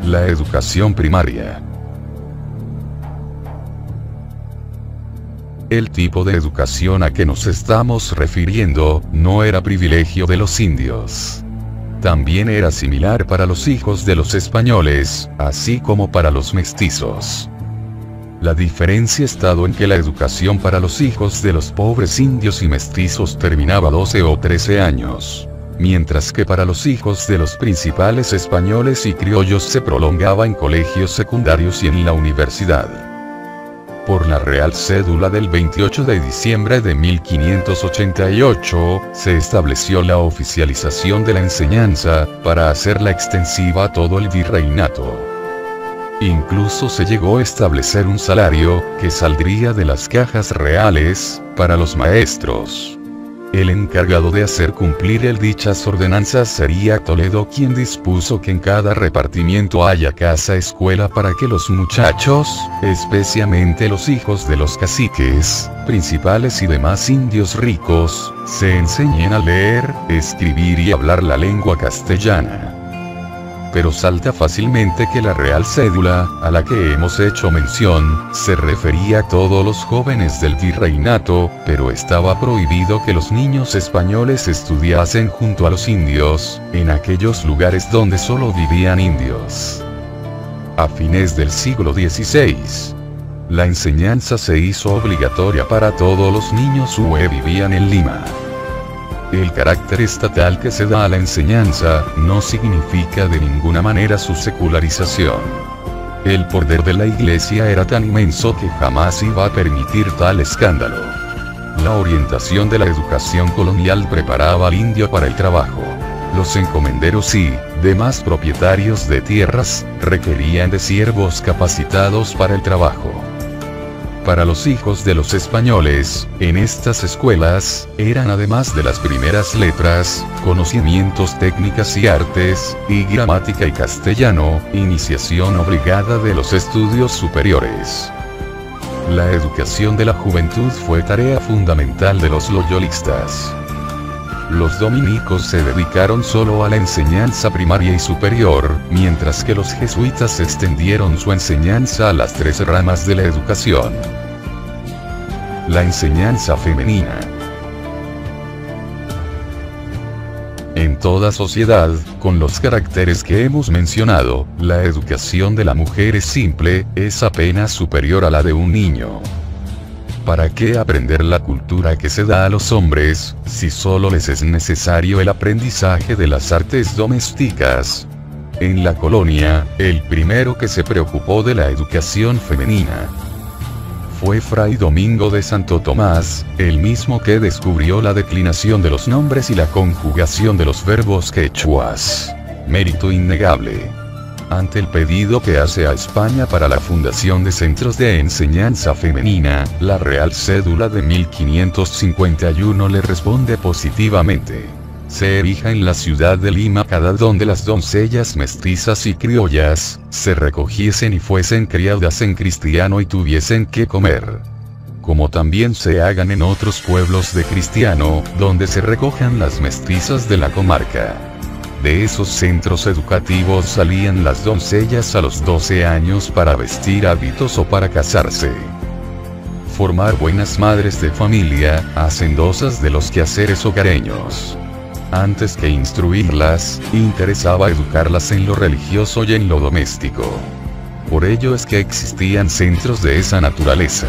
La educación primaria. El tipo de educación a que nos estamos refiriendo, no era privilegio de los indios. También era similar para los hijos de los españoles, así como para los mestizos. La diferencia estaba en que la educación para los hijos de los pobres indios y mestizos terminaba a 12 o 13 años. Mientras que para los hijos de los principales españoles y criollos se prolongaba en colegios secundarios y en la universidad. Por la Real Cédula del 28 de diciembre de 1588, se estableció la oficialización de la enseñanza, para hacerla extensiva a todo el virreinato. Incluso se llegó a establecer un salario, que saldría de las cajas reales, para los maestros. El encargado de hacer cumplir dichas ordenanzas sería Toledo, quien dispuso que en cada repartimiento haya casa-escuela para que los muchachos, especialmente los hijos de los caciques, principales y demás indios ricos, se enseñen a leer, escribir y hablar la lengua castellana. Pero salta fácilmente que la Real Cédula, a la que hemos hecho mención, se refería a todos los jóvenes del virreinato, pero estaba prohibido que los niños españoles estudiasen junto a los indios, en aquellos lugares donde solo vivían indios. A fines del siglo XVI, la enseñanza se hizo obligatoria para todos los niños que vivían en Lima. El carácter estatal que se da a la enseñanza, no significa de ninguna manera su secularización. El poder de la Iglesia era tan inmenso que jamás iba a permitir tal escándalo. La orientación de la educación colonial preparaba al indio para el trabajo. Los encomenderos y demás propietarios de tierras, requerían de siervos capacitados para el trabajo. Para los hijos de los españoles, en estas escuelas, eran además de las primeras letras, conocimientos técnicas y artes, y gramática y castellano, iniciación obligada de los estudios superiores. La educación de la juventud fue tarea fundamental de los loyolistas. Los dominicos se dedicaron solo a la enseñanza primaria y superior, mientras que los jesuitas extendieron su enseñanza a las 3 ramas de la educación. La enseñanza femenina. En toda sociedad, con los caracteres que hemos mencionado, la educación de la mujer es simple, es apenas superior a la de un niño. ¿Para qué aprender la cultura que se da a los hombres, si solo les es necesario el aprendizaje de las artes domésticas? En la colonia, el primero que se preocupó de la educación femenina fue Fray Domingo de Santo Tomás, el mismo que descubrió la declinación de los nombres y la conjugación de los verbos quechuas. Mérito innegable. Ante el pedido que hace a España para la fundación de centros de enseñanza femenina, la Real Cédula de 1551 le responde positivamente. Se erija en la ciudad de Lima cada donde las doncellas mestizas y criollas, se recogiesen y fuesen criadas en cristiano y tuviesen que comer. Como también se hagan en otros pueblos de cristiano, donde se recojan las mestizas de la comarca. De esos centros educativos salían las doncellas a los 12 años para vestir hábitos o para casarse. Formar buenas madres de familia, hacendosas de los quehaceres hogareños. Antes que instruirlas, interesaba educarlas en lo religioso y en lo doméstico. Por ello es que existían centros de esa naturaleza.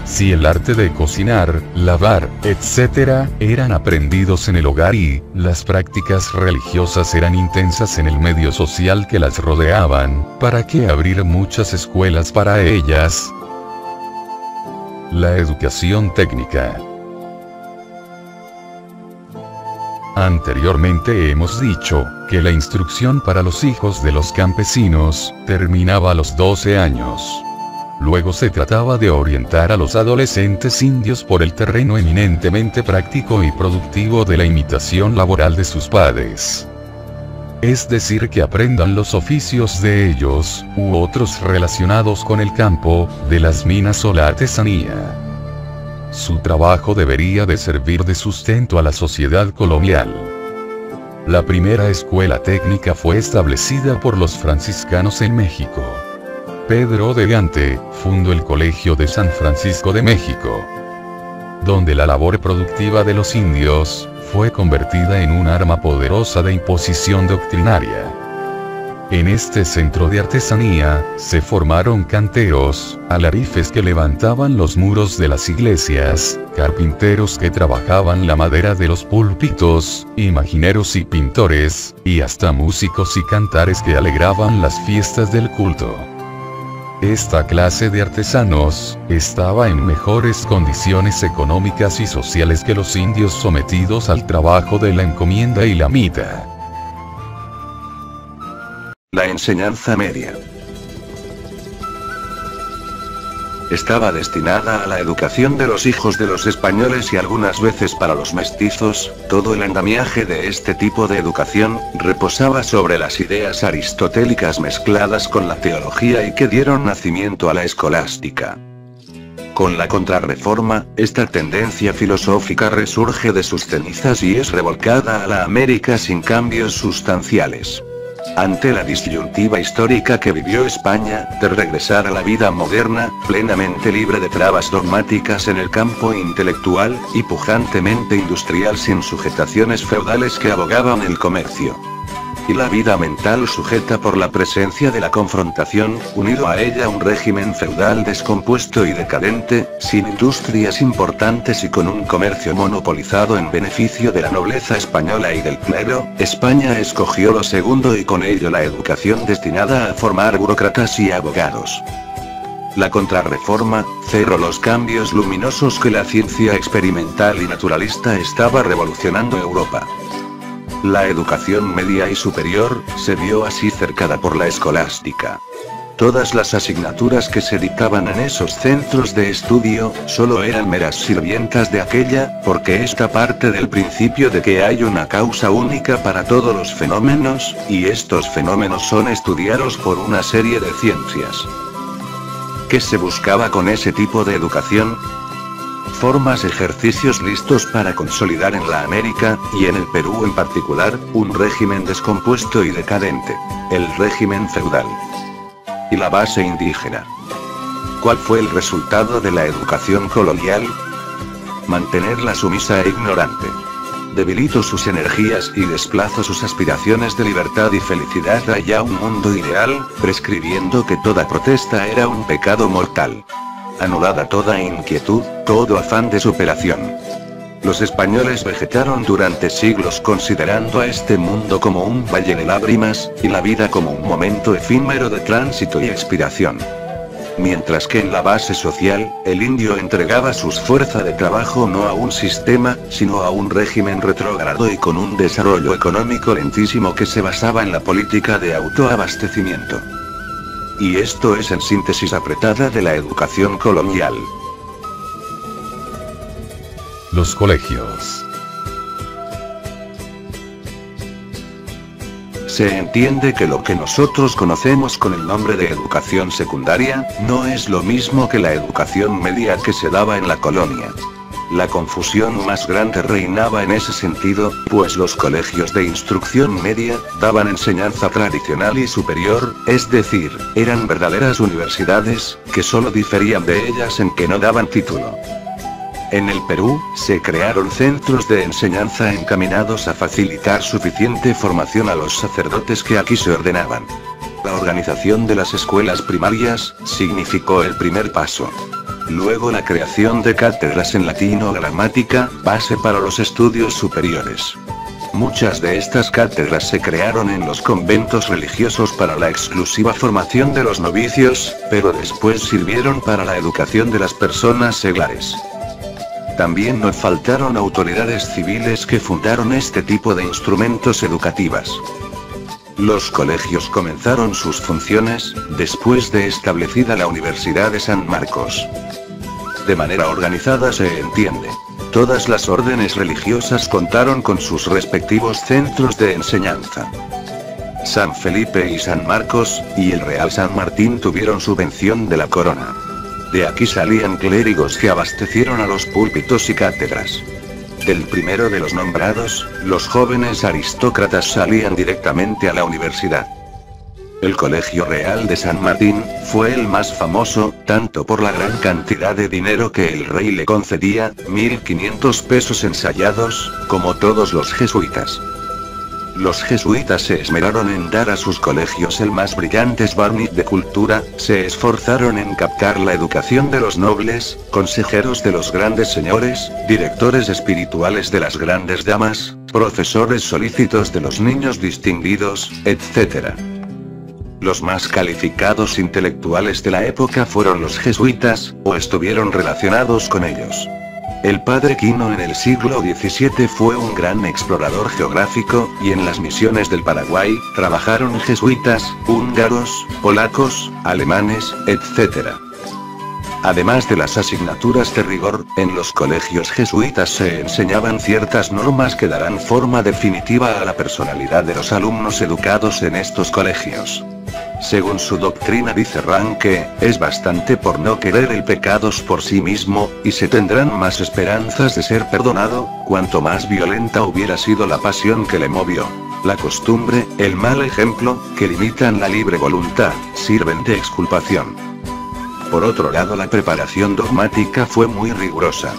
Si el arte de cocinar, lavar, etc., eran aprendidos en el hogar y las prácticas religiosas eran intensas en el medio social que las rodeaban, ¿para qué abrir muchas escuelas para ellas? La educación técnica. Anteriormente hemos dicho, que la instrucción para los hijos de los campesinos, terminaba a los 12 años. Luego se trataba de orientar a los adolescentes indios por el terreno eminentemente práctico y productivo de la imitación laboral de sus padres. Es decir, que aprendan los oficios de ellos, u otros relacionados con el campo, de las minas o la artesanía. Su trabajo debería de servir de sustento a la sociedad colonial. La primera escuela técnica fue establecida por los franciscanos en México. Pedro de Gante fundó el Colegio de San Francisco de México, donde la labor productiva de los indios fue convertida en un arma poderosa de imposición doctrinaria. En este centro de artesanía, se formaron canteros, alarifes que levantaban los muros de las iglesias, carpinteros que trabajaban la madera de los púlpitos, imagineros y pintores, y hasta músicos y cantares que alegraban las fiestas del culto. Esta clase de artesanos estaba en mejores condiciones económicas y sociales que los indios sometidos al trabajo de la encomienda y la mita. La enseñanza media estaba destinada a la educación de los hijos de los españoles y algunas veces para los mestizos. Todo el andamiaje de este tipo de educación reposaba sobre las ideas aristotélicas mezcladas con la teología y que dieron nacimiento a la escolástica. Con la Contrarreforma, esta tendencia filosófica resurge de sus cenizas y es revolcada a la América sin cambios sustanciales. Ante la disyuntiva histórica que vivió España, de regresar a la vida moderna, plenamente libre de trabas dogmáticas en el campo intelectual, y pujantemente industrial sin sujetaciones feudales que abogaban el comercio, y la vida mental sujeta por la presencia de la confrontación, unido a ella un régimen feudal descompuesto y decadente, sin industrias importantes y con un comercio monopolizado en beneficio de la nobleza española y del clero, España escogió lo segundo y con ello la educación destinada a formar burócratas y abogados. La Contrarreforma cerró los cambios luminosos que la ciencia experimental y naturalista estaba revolucionando Europa. La educación media y superior se vio así cercada por la escolástica. Todas las asignaturas que se dictaban en esos centros de estudio solo eran meras sirvientas de aquella, porque esta parte del principio de que hay una causa única para todos los fenómenos, y estos fenómenos son estudiados por una serie de ciencias. ¿Qué se buscaba con ese tipo de educación? Formas, ejercicios listos para consolidar en la América, y en el Perú en particular, un régimen descompuesto y decadente. El régimen feudal. Y la base indígena. ¿Cuál fue el resultado de la educación colonial? Mantenerla sumisa e ignorante. Debilito sus energías y desplazo sus aspiraciones de libertad y felicidad allá un mundo ideal, prescribiendo que toda protesta era un pecado mortal. Anulada toda inquietud, todo afán de superación. Los españoles vegetaron durante siglos considerando a este mundo como un valle de lágrimas, y la vida como un momento efímero de tránsito y expiración. Mientras que en la base social, el indio entregaba su fuerza de trabajo no a un sistema, sino a un régimen retrógrado y con un desarrollo económico lentísimo que se basaba en la política de autoabastecimiento. Y esto es en síntesis apretada de la educación colonial. Los colegios. Se entiende que lo que nosotros conocemos con el nombre de educación secundaria, no es lo mismo que la educación media que se daba en la colonia. La confusión más grande reinaba en ese sentido, pues los colegios de instrucción media daban enseñanza tradicional y superior, es decir, eran verdaderas universidades, que solo diferían de ellas en que no daban título. En el Perú, se crearon centros de enseñanza encaminados a facilitar suficiente formación a los sacerdotes que aquí se ordenaban. La organización de las escuelas primarias significó el primer paso. Luego la creación de cátedras en latín o gramática, base para los estudios superiores. Muchas de estas cátedras se crearon en los conventos religiosos para la exclusiva formación de los novicios, pero después sirvieron para la educación de las personas seglares. También no faltaron autoridades civiles que fundaron este tipo de instrumentos educativas. Los colegios comenzaron sus funciones, después de establecida la Universidad de San Marcos. De manera organizada se entiende. Todas las órdenes religiosas contaron con sus respectivos centros de enseñanza. San Felipe y San Marcos, y el Real San Martín tuvieron subvención de la corona. De aquí salían clérigos que abastecieron a los púlpitos y cátedras. Del primero de los nombrados, los jóvenes aristócratas salían directamente a la universidad. El Colegio Real de San Martín fue el más famoso, tanto por la gran cantidad de dinero que el rey le concedía, 1.500 pesos ensayados, como todos los jesuitas. Los jesuitas se esmeraron en dar a sus colegios el más brillante barniz de cultura, se esforzaron en captar la educación de los nobles, consejeros de los grandes señores, directores espirituales de las grandes damas, profesores solícitos de los niños distinguidos, etc. Los más calificados intelectuales de la época fueron los jesuitas, o estuvieron relacionados con ellos. El padre Quino en el siglo XVII fue un gran explorador geográfico, y en las misiones del Paraguay, trabajaron jesuitas, húngaros, polacos, alemanes, etc. Además de las asignaturas de rigor, en los colegios jesuitas se enseñaban ciertas normas que darán forma definitiva a la personalidad de los alumnos educados en estos colegios. Según su doctrina dice Ranke, es bastante por no querer el pecado por sí mismo, y se tendrán más esperanzas de ser perdonado, cuanto más violenta hubiera sido la pasión que le movió. La costumbre, el mal ejemplo, que limitan la libre voluntad, sirven de exculpación. Por otro lado, la preparación dogmática fue muy rigurosa.